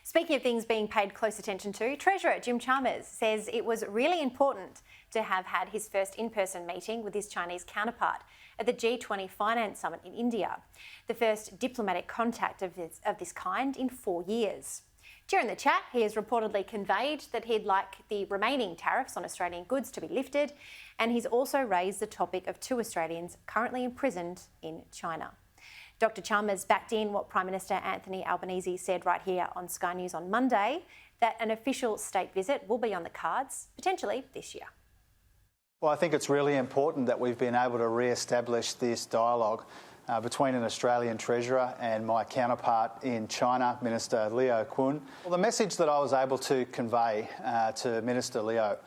Speaking of things being paid close attention to, Treasurer Jim Chalmers says it was really important to have had his first in-person meeting with his Chinese counterpart at the G20 Finance Summit in India, the first diplomatic contact of this kind in 4 years. During the chat, he has reportedly conveyed that he'd like the remaining tariffs on Australian goods to be lifted, and he's also raised the topic of 2 Australians currently imprisoned in China. Dr Chalmers backed in what Prime Minister Anthony Albanese said right here on Sky News on Monday, that an official state visit will be on the cards, potentially this year. Well, I think it's really important that we've been able to re-establish this dialogue between an Australian Treasurer and my counterpart in China, Minister Liu Kun. Well, the message that I was able to convey to Minister Liu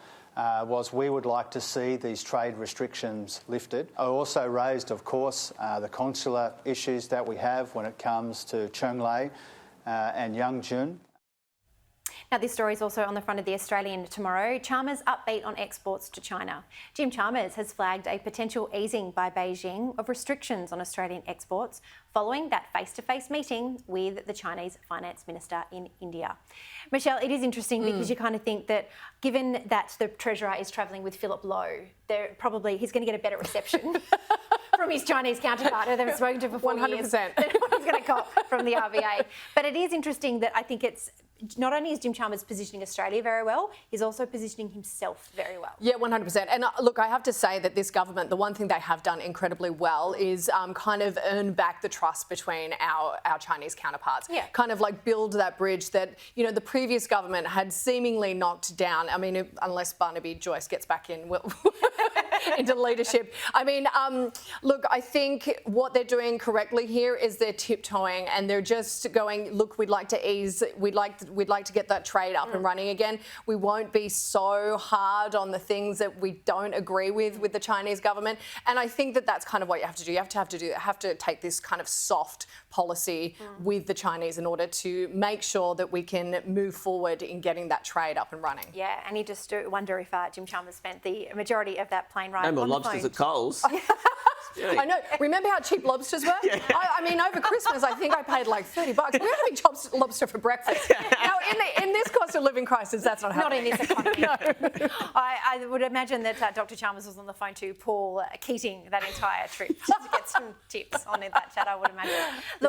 was we would like to see these trade restrictions lifted. I also raised, of course, the consular issues that we have when it comes to Chonglei and Yangjun. Now, this story is also on the front of the Australian tomorrow. Chalmers upbeat on exports to China. Jim Chalmers has flagged a potential easing by Beijing of restrictions on Australian exports following that face-to-face meeting with the Chinese finance minister in India. Michelle, it is interesting because you kind of think that given that the Treasurer is travelling with Philip Lowe, he's going to get a better reception from his Chinese counterpart who they've spoken to for 4 years than what he's going to cop from the RBA. But it is interesting that I think it's not only is Jim Chalmers positioning Australia very well, he's also positioning himself very well. Yeah, 100%. And look, I have to say that this government, the one thing they have done incredibly well is kind of earn back the trust between our Chinese counterparts. Yeah. Kind of like build that bridge that, you know, the previous government had seemingly knocked down. I mean, unless Barnaby Joyce gets back in into leadership. I mean, look, I think what they're doing correctly here is they're tiptoeing and they're just going, look, we'd like to ease, we'd like to get that trade up and running again. We won't be so hard on the things that we don't agree with the Chinese government. And I think that that's kind of what you have to do. You have to take this kind of soft policy with the Chinese in order to make sure that we can move forward in getting that trade up and running. Yeah, and you just wonder if Jim Chalmers spent the majority of that plane ride no more on the lobsters phone. at Coles. I know. Remember how cheap lobsters were? Yeah. I mean, over Christmas, I think I paid like $30. We were having lobster for breakfast. Now, in this cost of living crisis, that's not happening. Not in this economy. No. I would imagine that Dr Chalmers was on the phone to Paul Keating that entire trip just to get some tips on that chat, I would imagine. Look,